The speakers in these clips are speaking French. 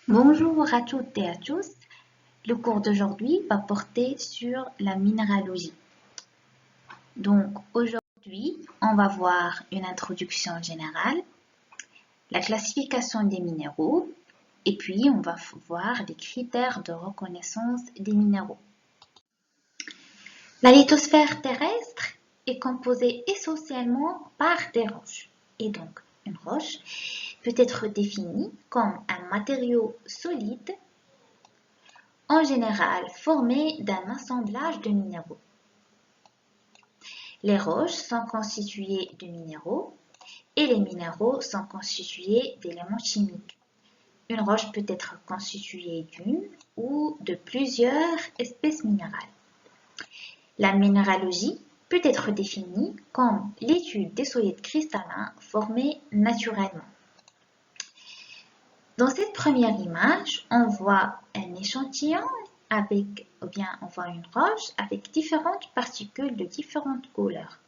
Bonjour à toutes et à tous. Le cours d'aujourd'hui va porter sur la minéralogie. Donc aujourd'hui, on va voir une introduction générale, la classification des minéraux et puis on va voir les critères de reconnaissance des minéraux. La lithosphère terrestre est composée essentiellement par des roches. Et donc, une roche peut être définie comme un matériau solide, en général formé d'un assemblage de minéraux. Les roches sont constituées de minéraux et les minéraux sont constitués d'éléments chimiques. Une roche peut être constituée d'une ou de plusieurs espèces minérales. La minéralogie peut être définie comme l'étude des solides cristallins formés naturellement. Dans cette première image, on voit un échantillon on voit une roche avec différentes particules de différentes couleurs.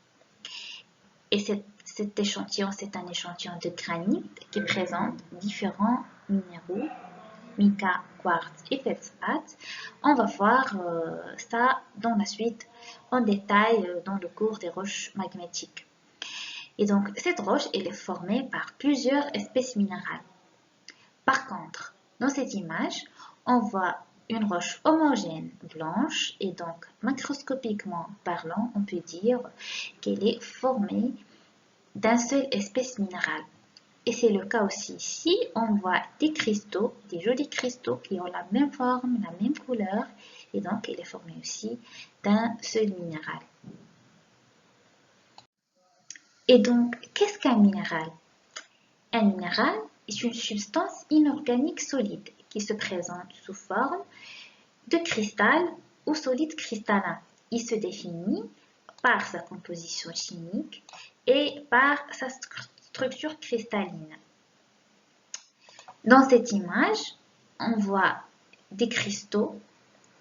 Et cet échantillon, c'est un échantillon de granit qui présente différents minéraux, mica, quartz et feldspath. On va voir ça dans la suite en détail dans le cours des roches magmatiques. Et donc, cette roche, elle est formée par plusieurs espèces minérales. Par contre, dans cette image, on voit une roche homogène blanche et donc macroscopiquement parlant, on peut dire qu'elle est formée d'une seule espèce minérale. Et c'est le cas aussi ici, on voit des cristaux, des jolis cristaux qui ont la même forme, la même couleur et donc elle est formée aussi d'un seul minéral. Et donc, qu'est-ce qu'un minéral? Un minéral est une substance inorganique solide qui se présente sous forme de cristal ou solide cristallin. Il se définit par sa composition chimique et par sa structure cristalline. Dans cette image, on voit des cristaux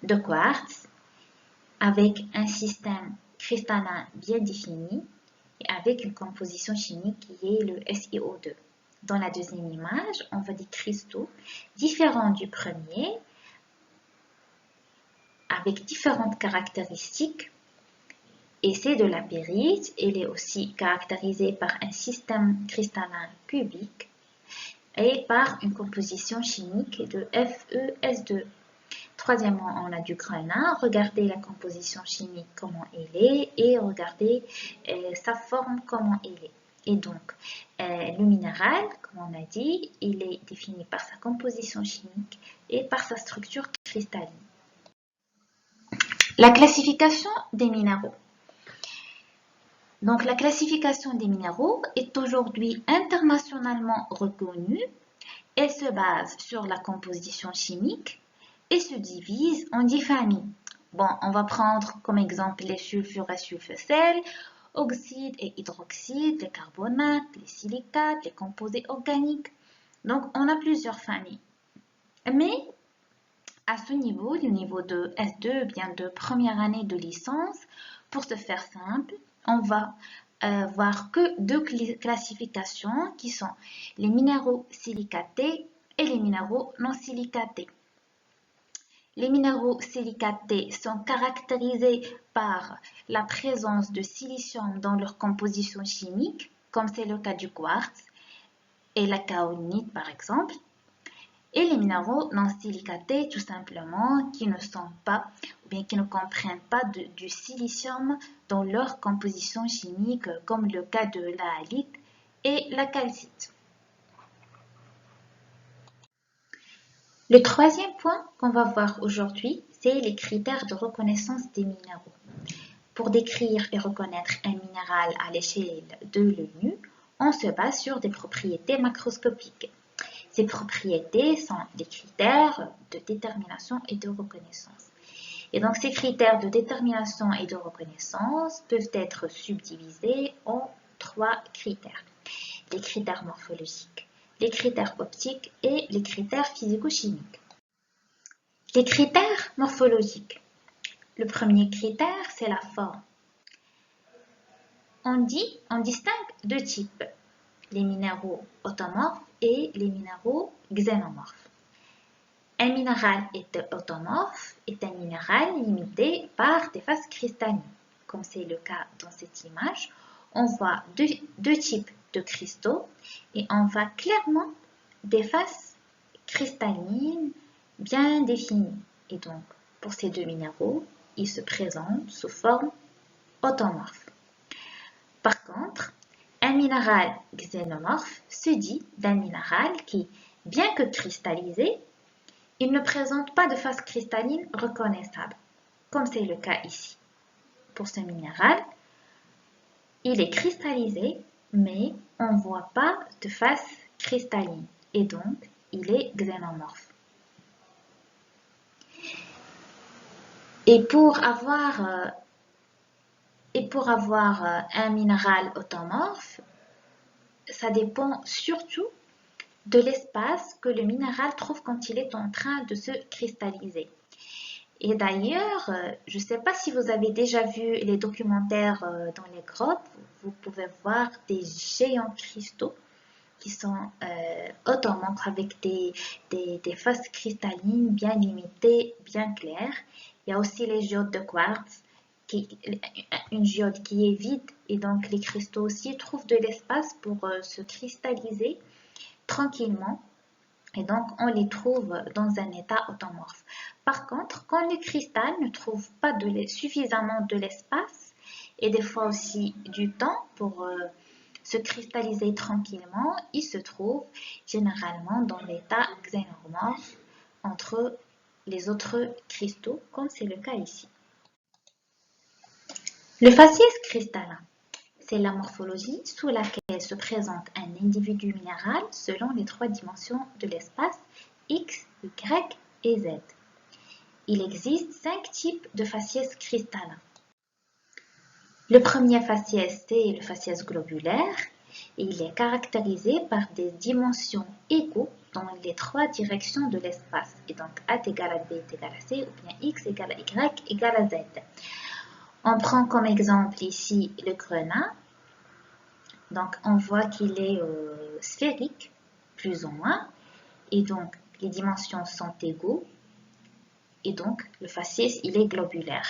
de quartz avec un système cristallin bien défini et avec une composition chimique qui est le SiO2. Dans la deuxième image, on voit des cristaux différents du premier, avec différentes caractéristiques. Et c'est de la pyrite, elle est aussi caractérisée par un système cristallin cubique et par une composition chimique de FeS2. Troisièmement, on a du granat. Regardez la composition chimique, comment elle est, et regardez sa forme, comment elle est. Et donc, le minéral, comme on a dit, il est défini par sa composition chimique et par sa structure cristalline. La classification des minéraux. Donc, la classification des minéraux est aujourd'hui internationalement reconnue. Elle se base sur la composition chimique et se divise en 10 familles. Bon, on va prendre comme exemple les sulfures et sulfosels, oxydes et hydroxydes, les carbonates, les silicates, les composés organiques. Donc, on a plusieurs familles. Mais à ce niveau, le niveau de S2, bien de première année de licence, pour se faire simple, on va voir que deux classifications qui sont les minéraux silicatés et les minéraux non silicatés. Les minéraux silicatés sont caractérisés par la présence de silicium dans leur composition chimique, comme c'est le cas du quartz et la kaolinite par exemple. Et les minéraux non silicatés, tout simplement, qui ne sont pas, ou bien qui ne comprennent pas du silicium dans leur composition chimique, comme le cas de la halite et la calcite. Le troisième point qu'on va voir aujourd'hui, c'est les critères de reconnaissance des minéraux. Pour décrire et reconnaître un minéral à l'échelle de l'ONU, on se base sur des propriétés macroscopiques. Ces propriétés sont les critères de détermination et de reconnaissance. Et donc, ces critères de détermination et de reconnaissance peuvent être subdivisés en 3 critères. Les critères morphologiques, les critères optiques et les critères physico-chimiques. Les critères morphologiques. Le premier critère, c'est la forme. On distingue 2 types, les minéraux automorphes et les minéraux xénomorphes. Un minéral automorphe est un minéral limité par des phases cristallines. Comme c'est le cas dans cette image, on voit deux types de cristaux et on voit clairement des faces cristallines bien définies. Et donc, pour ces deux minéraux, ils se présentent sous forme automorphe. Par contre, un minéral xénomorphe se dit d'un minéral qui, bien que cristallisé, il ne présente pas de phase cristalline reconnaissable, comme c'est le cas ici. Pour ce minéral, il est cristallisé, mais on ne voit pas de phase cristalline, et donc il est xénomorphe. Et pour avoir un minéral automorphe, ça dépend surtout de l'espace que le minéral trouve quand il est en train de se cristalliser. Et d'ailleurs, je ne sais pas si vous avez déjà vu les documentaires dans les grottes, vous pouvez voir des géants cristaux qui sont automorphes avec des faces cristallines bien limitées, bien claires. Il y a aussi les géodes de quartz, une géode qui est vide et donc les cristaux aussi trouvent de l'espace pour se cristalliser tranquillement. Et donc, on les trouve dans un état automorphe. Par contre, quand les cristals ne trouvent pas suffisamment de l'espace et des fois aussi du temps pour se cristalliser tranquillement, ils se trouvent généralement dans l'état xénomorphe entre les autres cristaux, comme c'est le cas ici. Le faciès cristallin, c'est la morphologie sous laquelle se présente un individu minéral selon les trois dimensions de l'espace X, Y et Z. Il existe 5 types de faciès cristallins. Le premier faciès, c'est le faciès globulaire et il est caractérisé par des dimensions égaux dans les trois directions de l'espace. Et donc A est égal à B est égal à C ou bien X égale à Y égale à Z. On prend comme exemple ici le grenat. Donc, on voit qu'il est sphérique, plus ou moins, et donc les dimensions sont égaux, et donc le faciès, il est globulaire.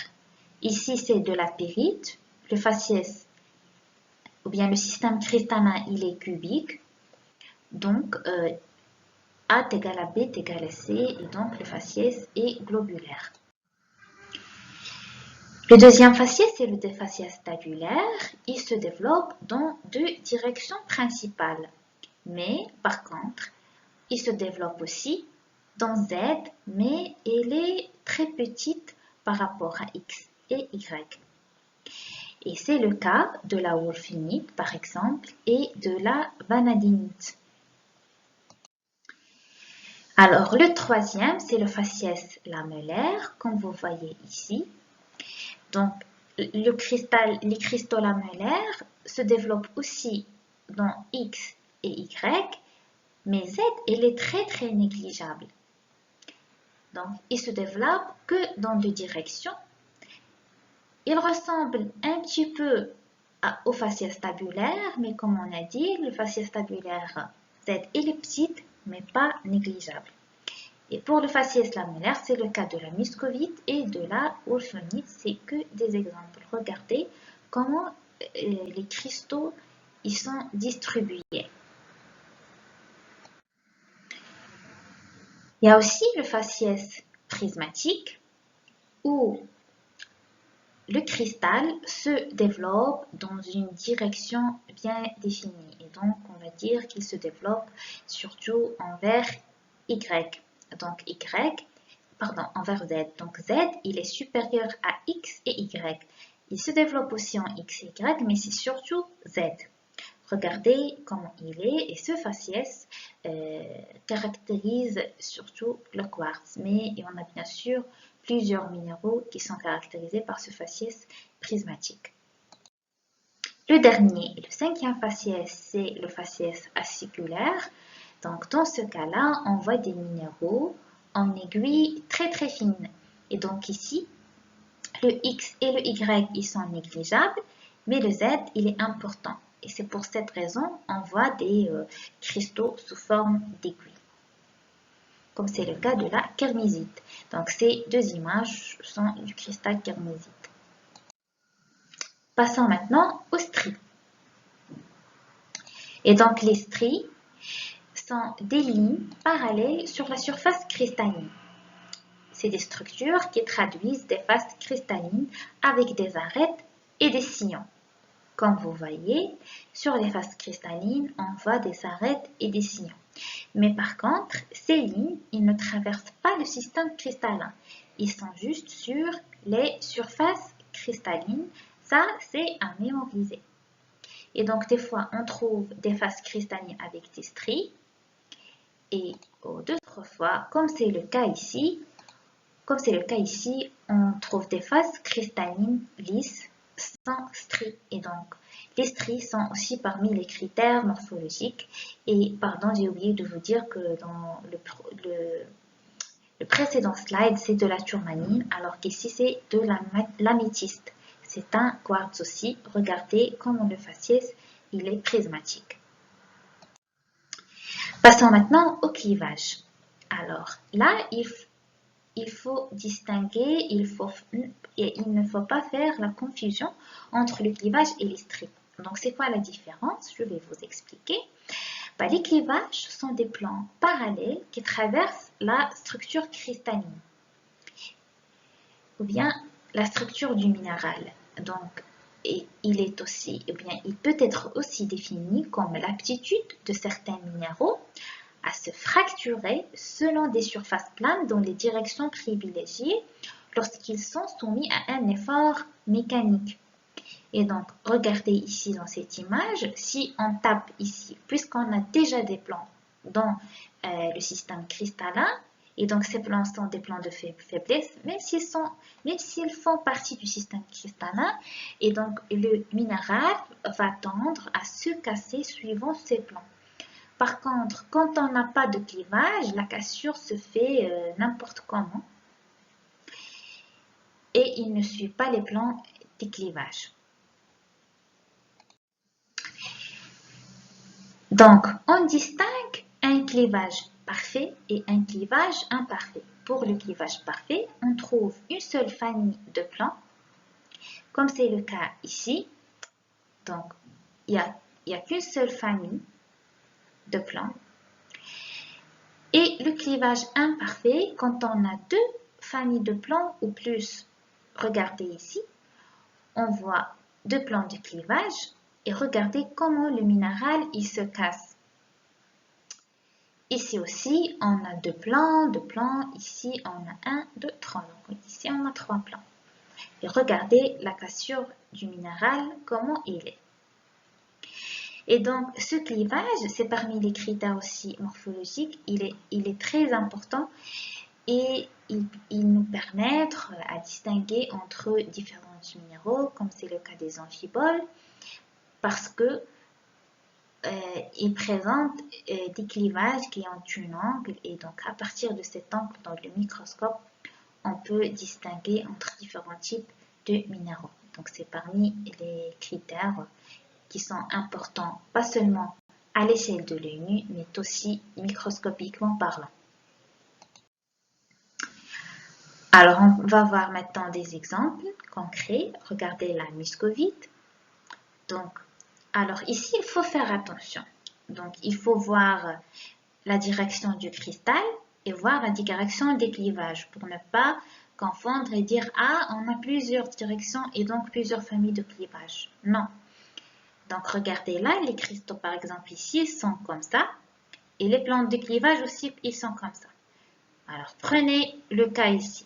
Ici, c'est de la pyrite, le faciès, ou bien le système cristallin, il est cubique, donc A est égal à B est égal à C, et donc le faciès est globulaire. Le deuxième faciès, c'est le faciès tabulaire. Il se développe dans deux directions principales. Mais, par contre, il se développe aussi dans Z, mais elle est très petite par rapport à X et Y. Et c'est le cas de la wolfenite, par exemple, et de la vanadinite. Alors, le troisième, c'est le faciès lamellaire, comme vous voyez ici. Donc, les cristaux lamellaires se développent aussi dans X et Y, mais Z, elle est très très négligeable. Donc, il se développe que dans deux directions. Il ressemble un petit peu au faciès tabulaire, mais comme on a dit, le faciès tabulaire Z, elle est petite, mais pas négligeable. Et pour le faciès lamellaire, c'est le cas de la muscovite et de la wolfenite. C'est que des exemples. Regardez comment les cristaux ils sont distribués. Il y a aussi le faciès prismatique où le cristal se développe dans une direction bien définie. Et donc, on va dire qu'il se développe surtout envers Y. Donc, envers Z. Donc, Z, il est supérieur à X et Y. Il se développe aussi en X et Y, mais c'est surtout Z. Regardez comment il est et ce faciès caractérise surtout le quartz. Mais il y en a bien sûr plusieurs minéraux qui sont caractérisés par ce faciès prismatique. Le dernier, le cinquième faciès, c'est le faciès aciculaire. Donc dans ce cas-là, on voit des minéraux en aiguille très très fine. Et donc ici, le X et le Y, ils sont négligeables, mais le Z, il est important. Et c'est pour cette raison qu'on voit des cristaux sous forme d'aiguille. comme c'est le cas de la kermésite. Donc ces deux images sont du cristal kermésite. Passons maintenant aux stries. Et donc les stries sont des lignes parallèles sur la surface cristalline. C'est des structures qui traduisent des faces cristallines avec des arêtes et des sillons. Comme vous voyez, sur les faces cristallines, on voit des arêtes et des sillons. Mais par contre, ces lignes, ils ne traversent pas le système cristallin. Ils sont juste sur les surfaces cristallines. Ça, c'est à mémoriser. Et donc, des fois, on trouve des faces cristallines avec des stries. Et d'autres fois, comme c'est le cas ici, on trouve des faces cristallines lisses sans stries. Et donc, les stries sont aussi parmi les critères morphologiques. Et pardon, j'ai oublié de vous dire que dans le précédent slide, c'est de la turmaline, alors qu'ici, c'est de l'améthyste. C'est un quartz aussi. Regardez comment le faciès, il est prismatique. Passons maintenant au clivage. Alors là, il faut distinguer, il ne faut pas faire la confusion entre le clivage et les stries. Donc, c'est quoi la différence? Je vais vous expliquer. Les clivages sont des plans parallèles qui traversent la structure cristalline ou bien la structure du minéral. Donc, il peut être aussi défini comme l'aptitude de certains minéraux à se fracturer selon des surfaces planes dans les directions privilégiées lorsqu'ils sont soumis à un effort mécanique. Et donc, regardez ici dans cette image, si on tape ici, puisqu'on a déjà des plans dans le système cristallin, et donc ces plans sont des plans de faiblesse, même s'ils font partie du système cristallin, et donc le minéral va tendre à se casser suivant ces plans. Par contre, quand on n'a pas de clivage, la cassure se fait n'importe comment et il ne suit pas les plans des clivages. Donc, on distingue un clivage parfait et un clivage imparfait. Pour le clivage parfait, on trouve une seule famille de plans, comme c'est le cas ici. Donc, il n'y a qu'une seule famille de plans. Et le clivage imparfait, quand on a deux familles de plans ou plus, regardez ici, on voit deux plans de clivage et regardez comment le minéral il se casse. Ici aussi, on a deux plans, ici on a un, deux, trois. Donc ici on a trois plans. Et regardez la cassure du minéral, comment il est. Et donc, ce clivage, c'est parmi les critères aussi morphologiques, il est très important et il nous permet à distinguer entre différents minéraux, comme c'est le cas des amphiboles, parce que ils présentent des clivages qui ont un angle et donc à partir de cet angle dans le microscope, on peut distinguer entre différents types de minéraux. Donc, c'est parmi les critères qui sont importants, pas seulement à l'échelle de l'œil nu, mais aussi microscopiquement parlant. Alors, on va voir maintenant des exemples concrets. Regardez la muscovite. Donc, alors ici, il faut faire attention. Donc, il faut voir la direction du cristal et voir la direction des clivages pour ne pas confondre et dire « Ah, on a plusieurs directions et donc plusieurs familles de clivages. » Non. Donc, regardez là, les cristaux, par exemple, ici, sont comme ça. Et les plans de clivage aussi, ils sont comme ça. Alors, prenez le cas ici.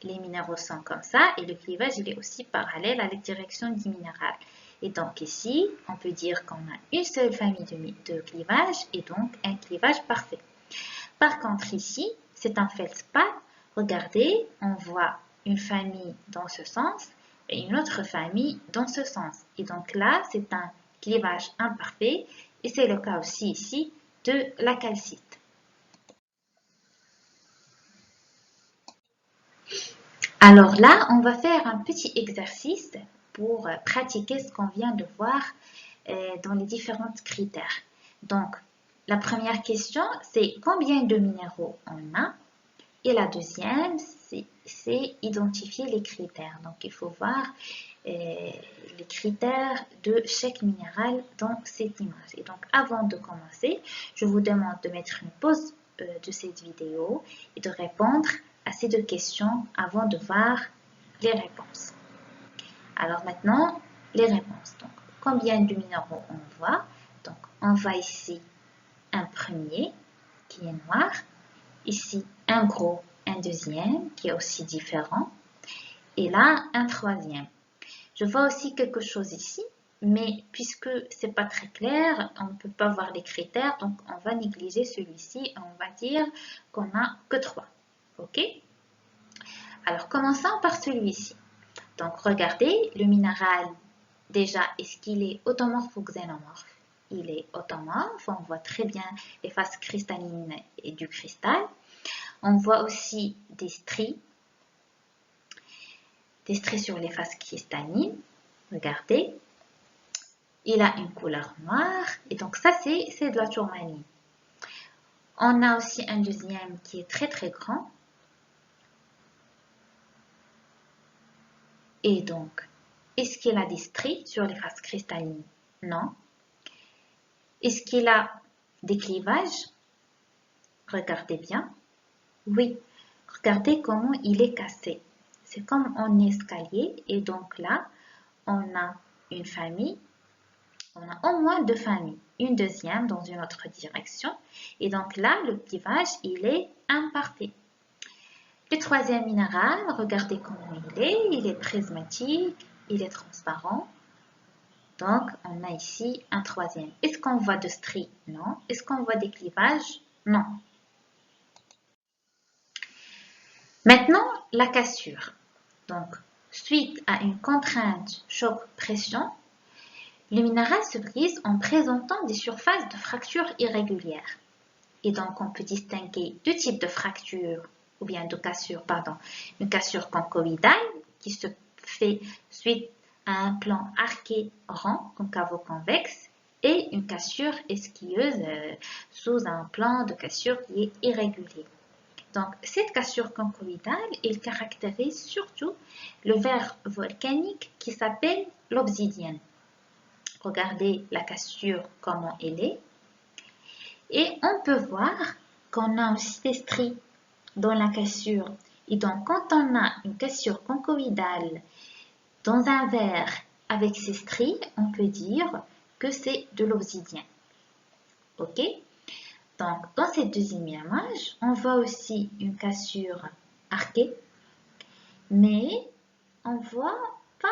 Les minéraux sont comme ça et le clivage, il est aussi parallèle à la direction du minéral. Et donc, ici, on peut dire qu'on a une seule famille de clivage et donc un clivage parfait. Par contre, ici, c'est un feldspath. Regardez, on voit une famille dans ce sens et une autre famille dans ce sens. Et donc là, c'est un clivage imparfait et c'est le cas aussi ici de la calcite. Alors là, on va faire un petit exercice pour pratiquer ce qu'on vient de voir dans les différents critères. Donc, la première question, c'est combien de minéraux on a? Et la deuxième, c'est identifier les critères. Donc, il faut voir les critères de chaque minéral dans cette image. Et donc, avant de commencer, je vous demande de mettre une pause de cette vidéo et de répondre à ces deux questions avant de voir les réponses. Alors maintenant, les réponses. Donc, combien de minéraux on voit? Donc, on voit ici un premier qui est noir. Ici, un gros, un deuxième qui est aussi différent. Et là, un troisième. Je vois aussi quelque chose ici, mais puisque c'est pas très clair, on ne peut pas voir les critères, donc on va négliger celui-ci et on va dire qu'on n'a que 3. OK? Alors, commençons par celui-ci. Donc, regardez, le minéral, déjà, est-ce qu'il est automorphe ou xénomorphe? Il est automorphe, on voit très bien les faces cristallines et du cristal. On voit aussi des stries sur les faces cristallines. Regardez, il a une couleur noire et donc ça c'est de la tourmaline. On a aussi un deuxième qui est très très grand. Et donc, est-ce qu'il a des stries sur les faces cristallines? Non. Est-ce qu'il a des clivages? Regardez bien. Oui. Regardez comment il est cassé. C'est comme un escalier et donc là, on a une famille, on a au moins deux familles, une deuxième dans une autre direction et donc là, le clivage, il est imparfait. Le troisième minéral, regardez comment il est prismatique, il est transparent. Donc, on a ici un troisième. Est-ce qu'on voit de stries? Non. Est-ce qu'on voit des clivages? Non. Maintenant, la cassure. Donc, suite à une contrainte choc-pression, le minéral se brise en présentant des surfaces de fractures irrégulières. Et donc, on peut distinguer deux types de fractures, ou bien de cassures, pardon. Une cassure conchoïdale qui se fait suite à un plan arqué rond, concavo-convexe, et une cassure équilleuse sous un plan de cassure qui est irrégulier. Donc, cette cassure conchoïdale, elle caractérise surtout le verre volcanique qui s'appelle l'obsidienne. Regardez la cassure, comment elle est. Et on peut voir qu'on a aussi des stries dans la cassure. Et donc, quand on a une cassure conchoïdale dans un verre avec ces stries, on peut dire que c'est de l'obsidienne. OK? Donc, dans cette deuxième image, on voit aussi une cassure arquée, mais on voit pas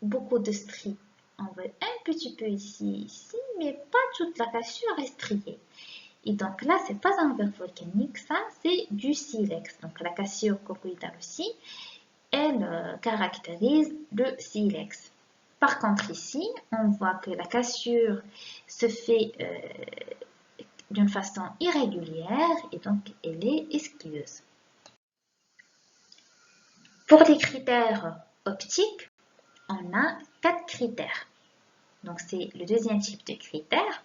beaucoup de stries. On voit un petit peu ici, mais pas toute la cassure est striée. Et donc là, c'est pas un verre volcanique, ça c'est du silex. Donc la cassure conchoïdale aussi, elle caractérise le silex. Par contre ici, on voit que la cassure se fait d'une façon irrégulière et donc elle est équilleuse. Pour les critères optiques, on a 4 critères. Donc c'est le deuxième type de critère.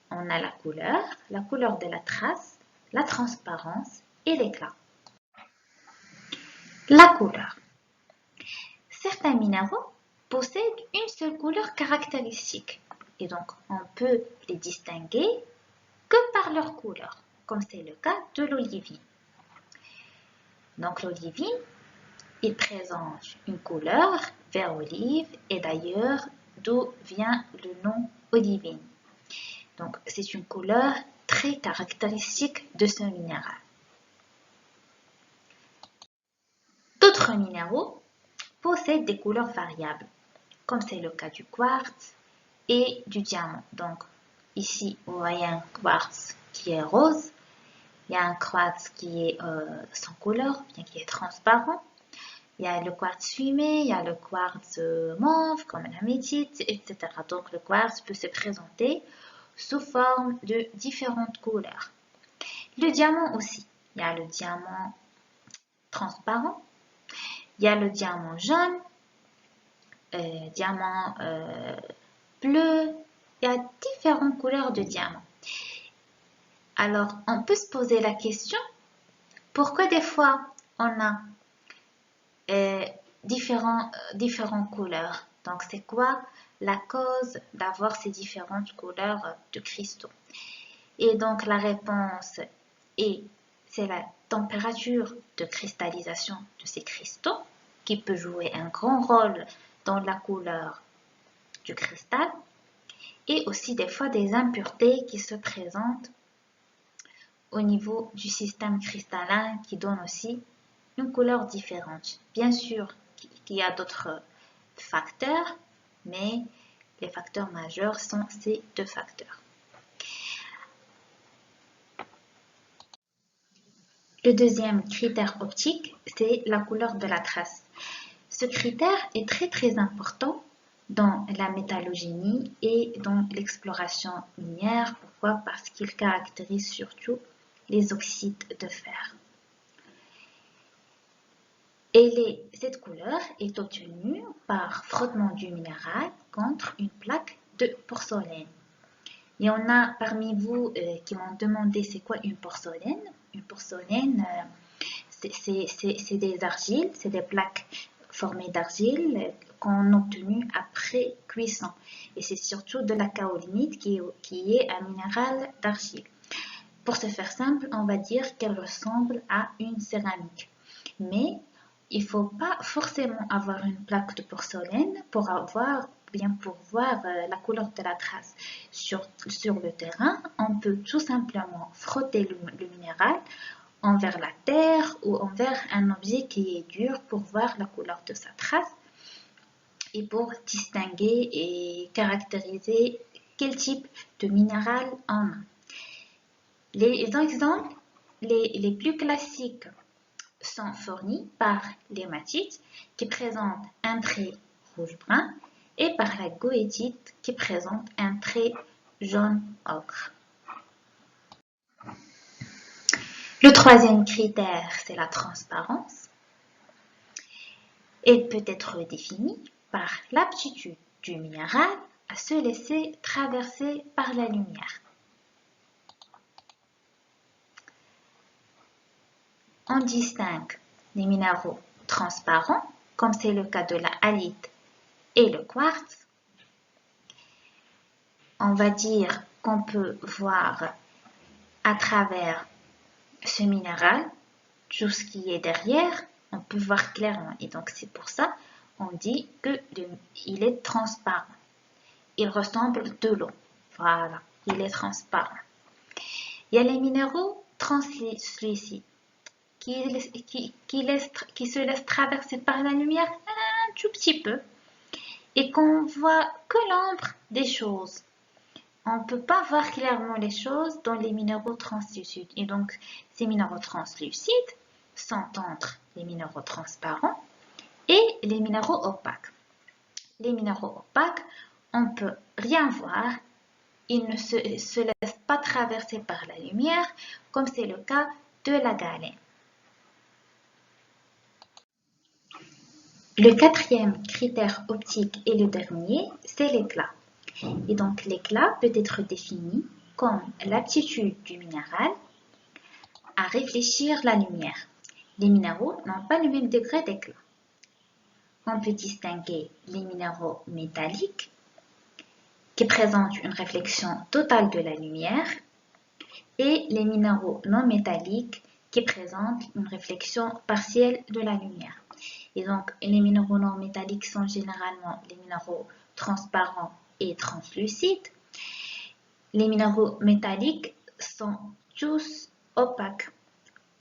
On a la couleur de la trace, la transparence et l'éclat. La couleur. Certains minéraux possèdent une seule couleur caractéristique et donc on peut les distinguer que par leur couleur, comme c'est le cas de l'olivine. Donc l'olivine, il présente une couleur vert olive et d'ailleurs d'où vient le nom olivine. Donc c'est une couleur très caractéristique de ce minéral. D'autres minéraux possèdent des couleurs variables, comme c'est le cas du quartz et du diamant. Donc ici, vous voyez un quartz qui est rose, il y a un quartz qui est sans couleur, bien qui est transparent. Il y a le quartz fumé, il y a le quartz mauve, comme l'améthyste, etc. Donc le quartz peut se présenter sous forme de différentes couleurs. Le diamant aussi. Il y a le diamant transparent, il y a le diamant jaune, diamant bleu, il y a différentes couleurs de diamants. Alors, on peut se poser la question, pourquoi des fois on a différentes couleurs? Donc, c'est quoi la cause d'avoir ces différentes couleurs de cristaux? Et donc, la réponse est, c'est la température de cristallisation de ces cristaux qui peut jouer un grand rôle dans la couleur du cristal et aussi des fois des impuretés qui se présentent au niveau du système cristallin qui donne aussi une couleur différente. Bien sûr qu'il y a d'autres facteurs, mais les facteurs majeurs sont ces deux facteurs. Le deuxième critère optique, c'est la couleur de la trace. Ce critère est très important dans la métallogénie et dans l'exploration minière. Pourquoi? Parce qu'il caractérise surtout les oxydes de fer. Et cette couleur est obtenue par frottement du minéral contre une plaque de porcelaine. Il y en a parmi vous qui m'ont demandé c'est quoi une porcelaine. Une porcelaine, c'est des argiles, c'est des plaques formées d'argile qu'on a obtenues après cuisson. Et c'est surtout de la kaolinite qui est un minéral d'argile. Pour se faire simple, on va dire qu'elle ressemble à une céramique. Mais il ne faut pas forcément avoir une plaque de porcelaine pour voir la couleur de la trace. Sur le terrain, on peut tout simplement frotter le minéral envers la terre ou envers un objet qui est dur pour voir la couleur de sa trace et pour distinguer et caractériser quel type de minéral on a. Les exemples les plus classiques sont fournis par l'hématite qui présente un trait rouge-brun et par la goethite qui présente un trait jaune ocre. Le troisième critère, c'est la transparence. Elle peut être définie par l'aptitude du minéral à se laisser traverser par la lumière. On distingue les minéraux transparents, comme c'est le cas de la halite et le quartz. On va dire qu'on peut voir à travers ce minéral tout ce qui est derrière, on peut voir clairement. Et donc c'est pour ça on dit qu'il est transparent. Il ressemble de l'eau. Voilà, il est transparent. Il y a les minéraux translucides qui se laissent traverser par la lumière un tout petit peu et qu'on voit que l'ombre des choses. On ne peut pas voir clairement les choses dans les minéraux translucides. Et donc, ces minéraux translucides sont entre les minéraux transparents et les minéraux opaques. Les minéraux opaques, on ne peut rien voir. Ils ne se laissent pas traverser par la lumière, comme c'est le cas de la galène. Le quatrième critère optique et le dernier, c'est l'éclat. Et donc l'éclat peut être défini comme l'aptitude du minéral à réfléchir la lumière. Les minéraux n'ont pas le même degré d'éclat. On peut distinguer les minéraux métalliques qui présentent une réflexion totale de la lumière et les minéraux non métalliques qui présentent une réflexion partielle de la lumière. Et donc, les minéraux non métalliques sont généralement les minéraux transparents et translucides. Les minéraux métalliques sont tous opaques.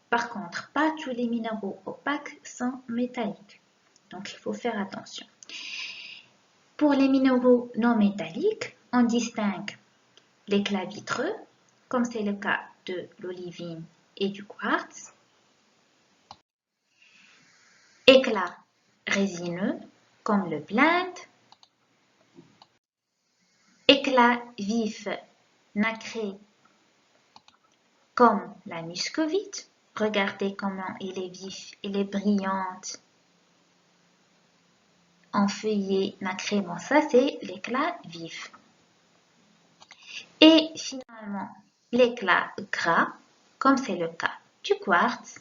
Par contre, pas tous les minéraux opaques sont métalliques. Donc, il faut faire attention. Pour les minéraux non métalliques, on distingue l'éclat vitreux, comme c'est le cas de l'olivine et du quartz. Éclat résineux, comme le blende. Éclat vif nacré, comme la muscovite. Regardez comment il est vif, il est brillante. En feuillet nacré, bon ça c'est l'éclat vif. Et finalement, l'éclat gras, comme c'est le cas du quartz,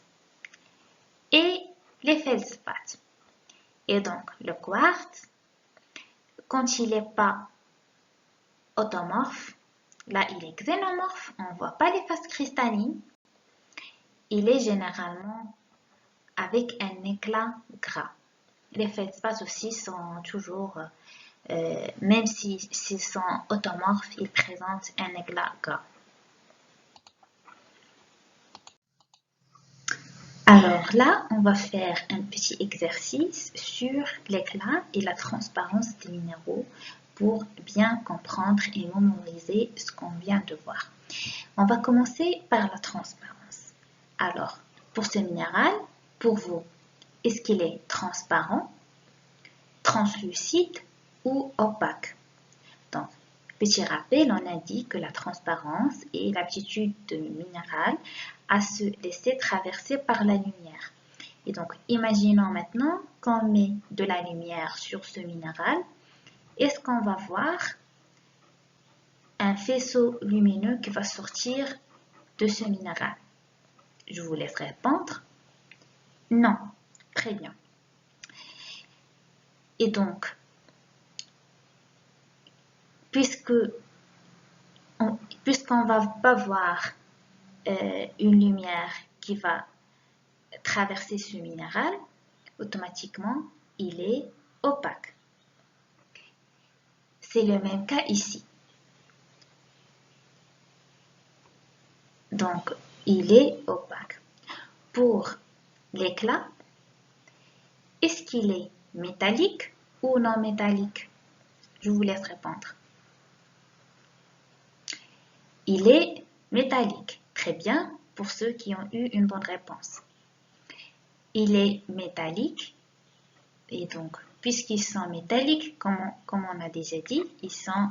et les feldspaths. Et donc, le quartz, quand il n'est pas automorphe, là il est xénomorphe, on ne voit pas les phases cristallines, il est généralement avec un éclat gras. Les feldspaths aussi sont toujours, même s'ils sont automorphes, ils présentent un éclat gras. Alors là, on va faire un petit exercice sur l'éclat et la transparence des minéraux pour bien comprendre et mémoriser ce qu'on vient de voir. On va commencer par la transparence. Alors, pour ce minéral, pour vous, est-ce qu'il est transparent, translucide ou opaque? Donc, petit rappel, on a dit que la transparence est l'aptitude du minéral à se laisser traverser par la lumière. Et donc, imaginons maintenant qu'on met de la lumière sur ce minéral. Est-ce qu'on va voir un faisceau lumineux qui va sortir de ce minéral? Je vous laisse répondre. Non. Très bien. Et donc, puisqu'on ne va pas voir une lumière qui va traverser ce minéral, automatiquement, il est opaque. C'est le même cas ici. Donc, il est opaque. Pour l'éclat, est-ce qu'il est métallique ou non métallique? Je vous laisse répondre. Il est métallique. Très bien pour ceux qui ont eu une bonne réponse. Il est métallique et donc, puisqu'ils sont métalliques, comme on a déjà dit, ils sont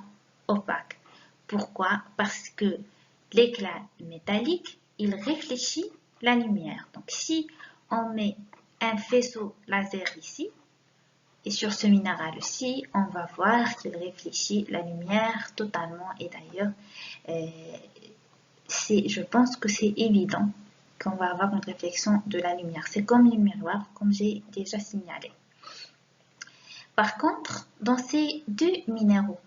opaques. Pourquoi? Parce que l'éclat métallique, il réfléchit la lumière. Donc, si on met un faisceau laser ici, et sur ce minéral aussi, on va voir qu'il réfléchit la lumière totalement. Et d'ailleurs, je pense que c'est évident qu'on va avoir une réflexion de la lumière. C'est comme un miroir, comme j'ai déjà signalé. Par contre, dans ces deux minéraux,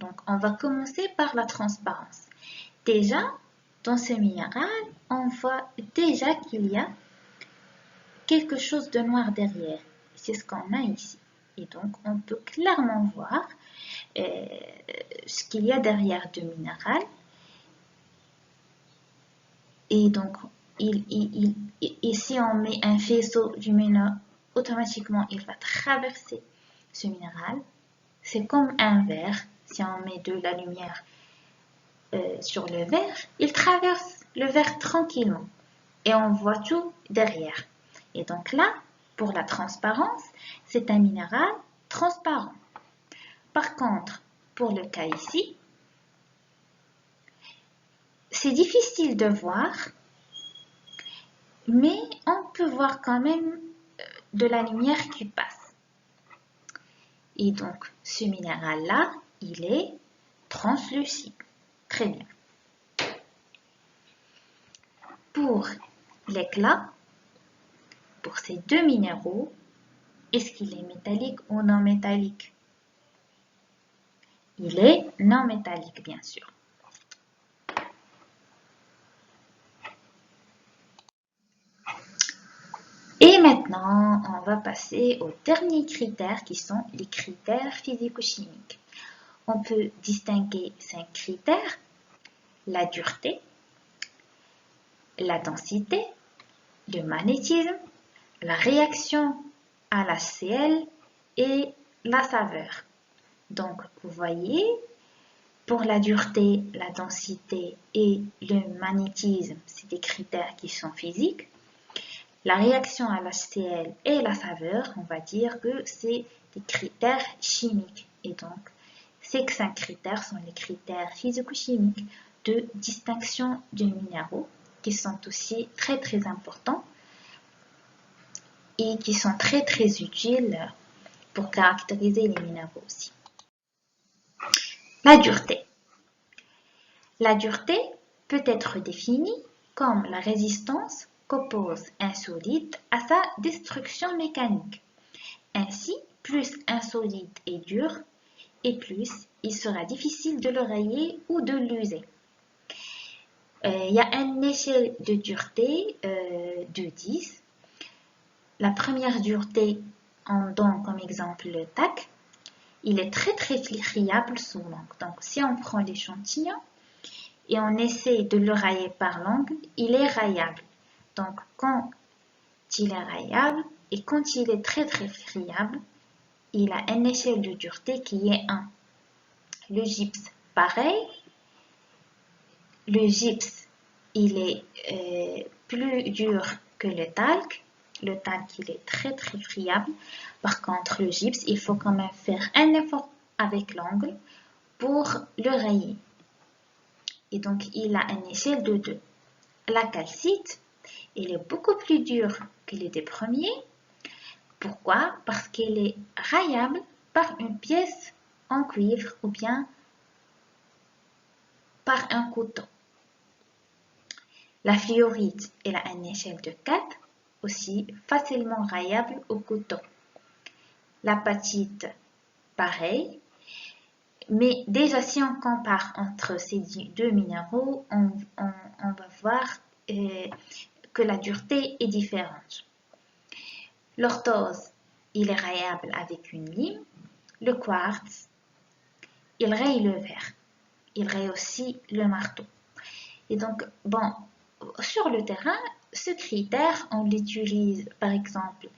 donc on va commencer par la transparence. Déjà, dans ce minéral, on voit déjà qu'il y a quelque chose de noir derrière. C'est ce qu'on a ici. Et donc, on peut clairement voir ce qu'il y a derrière le minéral. Et donc, si on met un faisceau lumineux, automatiquement, il va traverser ce minéral. C'est comme un verre. Si on met de la lumière sur le verre, il traverse le verre tranquillement. Et on voit tout derrière. Et donc là, pour la transparence, c'est un minéral transparent. Par contre, pour le cas ici, c'est difficile de voir, mais on peut voir quand même de la lumière qui passe. Et donc, ce minéral-là, il est translucide. Très bien. Pour l'éclat, pour ces deux minéraux, est-ce qu'il est métallique ou non métallique? Il est non métallique, bien sûr. Et maintenant, on va passer aux derniers critères qui sont les critères physico-chimiques. On peut distinguer 5 critères: la dureté, la densité, le magnétisme, la réaction à l'HCl et la saveur. Donc, vous voyez, pour la dureté, la densité et le magnétisme, c'est des critères qui sont physiques. La réaction à l'HCl et la saveur, on va dire que c'est des critères chimiques. Et donc, ces 5 critères sont les critères physico-chimiques de distinction des minéraux qui sont aussi très très importants et qui sont très très utiles pour caractériser les minéraux aussi. La dureté. La dureté, peut être défini comme la résistance qu'oppose un solide à sa destruction mécanique. Ainsi, plus un solide est dur, et plus il sera difficile de le rayer ou de l'user. Il y a une échelle de dureté de 10. La première dureté, on donne comme exemple le tac. Il est très friable sous l'angle. Donc, si on prend l'échantillon et on essaie de le rayer par l'angle, il est rayable. Donc, quand il est rayable et quand il est très friable, il a une échelle de dureté qui est 1. Le gypse, pareil. Le gypse, il est plus dur que le talc. Le talc, il est très friable. Par contre, le gypse, il faut quand même faire un effort avec l'angle pour le rayer. Et donc, il a une échelle de 2. La calcite, il est beaucoup plus dur que les deux premiers. Pourquoi? Parce qu'il est rayable par une pièce en cuivre ou bien par un couteau. La fluorite, elle a une échelle de 4, aussi facilement rayable au couteau. L'apatite, pareil. Mais déjà, si on compare entre ces deux minéraux, on va voir que la dureté est différente. L'orthose, il est rayable avec une lime. Le quartz, il raye le verre. Il raye aussi le marteau. Et donc, bon, sur le terrain, ce critère, on l'utilise par exemple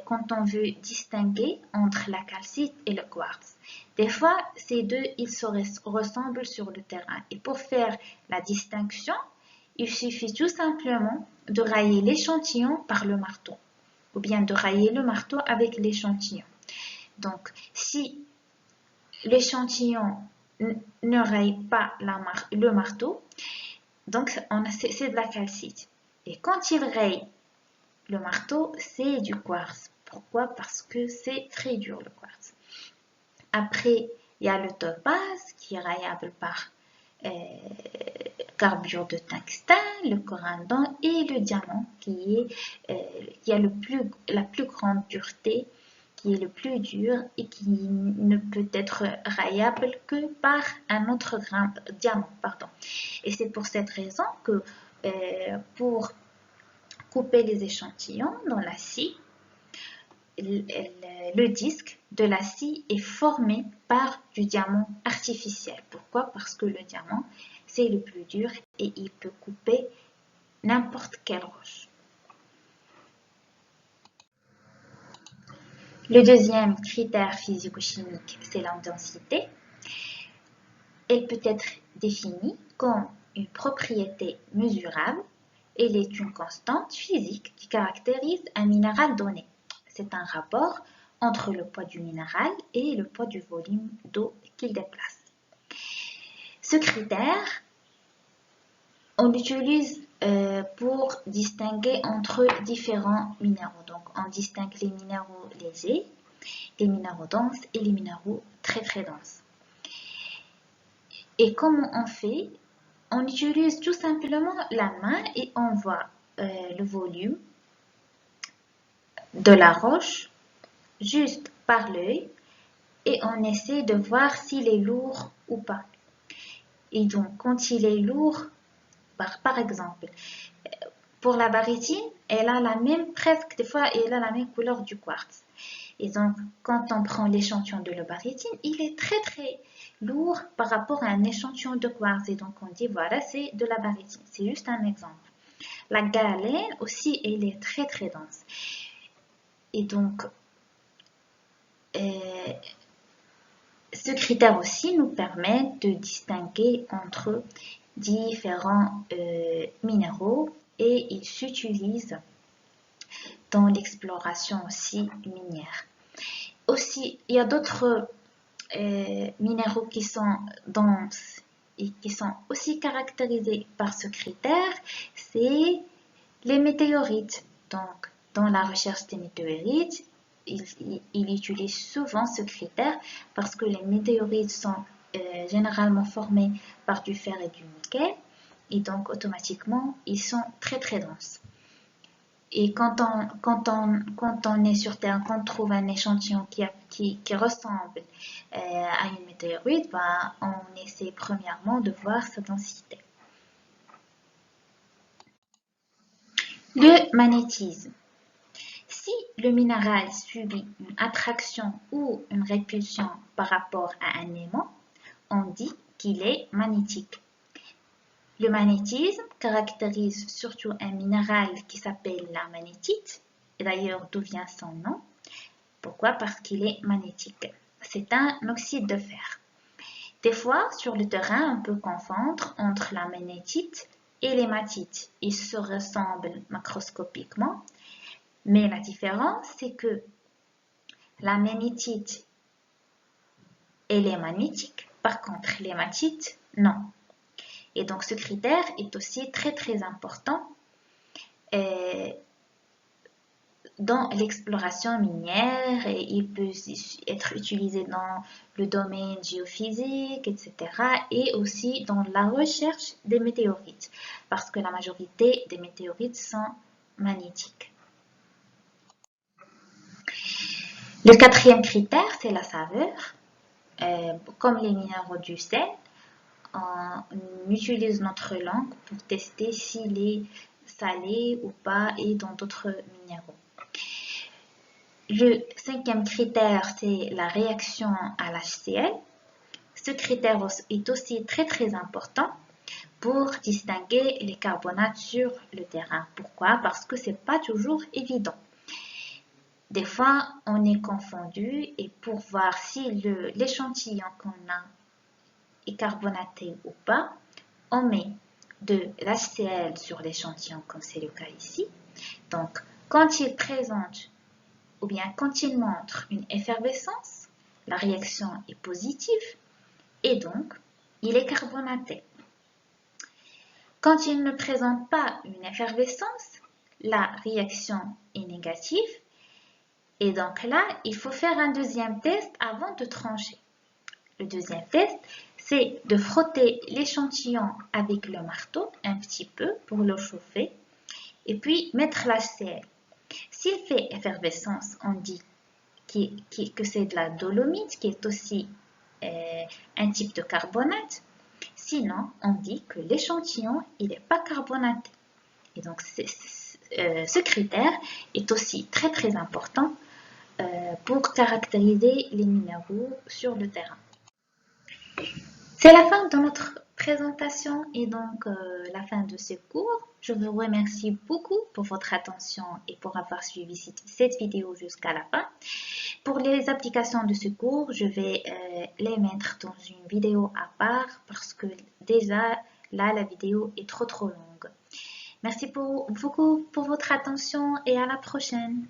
quand on veut distinguer entre la calcite et le quartz. Des fois, ces deux, ils se ressemblent sur le terrain. Et pour faire la distinction, il suffit tout simplement de rayer l'échantillon par le marteau ou bien de rayer le marteau avec l'échantillon. Donc, si l'échantillon ne raye pas le marteau, donc c'est de la calcite. Et quand il raye le marteau, c'est du quartz. Pourquoi? Parce que c'est très dur le quartz. Après, il y a le topaz qui est rayable par carbure de tungstène, le corindon et le diamant qui a la plus grande dureté, qui est le plus dur et qui ne peut être rayable que par un autre diamant. Et c'est pour cette raison que pour couper les échantillons dans la scie, le disque de la scie est formé par du diamant artificiel. Pourquoi? Parce que le diamant, c'est le plus dur et il peut couper n'importe quelle roche. Le deuxième critère physico-chimique, c'est la densité. Elle peut être définie comme une propriété mesurable. Elle est une constante physique qui caractérise un minéral donné. C'est un rapport entre le poids du minéral et le poids du volume d'eau qu'il déplace. Ce critère, on l'utilise pour distinguer entre différents minéraux. Donc, on distingue les minéraux légers, les minéraux denses et les minéraux très denses. Et comment on fait? On utilise tout simplement la main et on voit le volume de la roche juste par l'œil et on essaie de voir s'il est lourd ou pas. Et donc, quand il est lourd, par exemple, pour la barytine, elle a la même, presque des fois, elle a la même couleur du quartz. Et donc, quand on prend l'échantillon de la barytine, il est très lourd par rapport à un échantillon de quartz. Et donc, on dit, voilà, c'est de la barytine. C'est juste un exemple. La galène aussi, elle est très dense. Et donc, ce critère aussi nous permet de distinguer entre différents minéraux et il s'utilise dans l'exploration aussi minière. Aussi, il y a d'autres minéraux qui sont denses et qui sont aussi caractérisés par ce critère, c'est les météorites. Donc, dans la recherche des météorites, il utilise souvent ce critère parce que les météorites sont généralement formés par du fer et du nickel. et donc automatiquement ils sont très denses. Et quand on est sur Terre, qu'on trouve un échantillon qui ressemble à une météorite, ben, on essaie premièrement de voir sa densité. Le magnétisme. Si le minéral subit une attraction ou une répulsion par rapport à un aimant, on dit qu'il est magnétique. Le magnétisme caractérise surtout un minéral qui s'appelle la magnétite, et d'ailleurs d'où vient son nom. Pourquoi? Parce qu'il est magnétique. C'est un oxyde de fer. Des fois, sur le terrain, on peut confondre entre la magnétite et l'hématite. Ils se ressemblent macroscopiquement, mais la différence, c'est que la magnétite, elle est magnétique. Par contre, l'hématite, non. Et donc, ce critère est aussi très important dans l'exploration minière et il peut être utilisé dans le domaine géophysique, etc. et aussi dans la recherche des météorites parce que la majorité des météorites sont magnétiques. Le quatrième critère, c'est la saveur. Comme les minéraux du sel, on utilise notre langue pour tester s'il est salé ou pas et dans d'autres minéraux. Le cinquième critère, c'est la réaction à l'HCl. Ce critère est aussi très important pour distinguer les carbonates sur le terrain. Pourquoi? Parce que ce n'est pas toujours évident. Des fois, on est confondu et pour voir si l'échantillon qu'on a est carbonaté ou pas, on met de l'HCl sur l'échantillon comme c'est le cas ici. Donc, quand il présente ou bien quand il montre une effervescence, la réaction est positive et donc il est carbonaté. Quand il ne présente pas une effervescence, la réaction est négative et donc là, il faut faire un deuxième test avant de trancher. Le deuxième test, c'est de frotter l'échantillon avec le marteau un petit peu pour le chauffer et puis mettre l'HCl. S'il fait effervescence, on dit que c'est de la dolomite, qui est aussi un type de carbonate. Sinon, on dit que l'échantillon, il n'est pas carbonaté. Et donc, ce critère est aussi très important pour caractériser les minéraux sur le terrain. C'est la fin de notre présentation et donc la fin de ce cours. Je vous remercie beaucoup pour votre attention et pour avoir suivi cette vidéo jusqu'à la fin. Pour les applications de ce cours, je vais les mettre dans une vidéo à part parce que déjà là la vidéo est trop longue. Merci beaucoup pour votre attention et à la prochaine.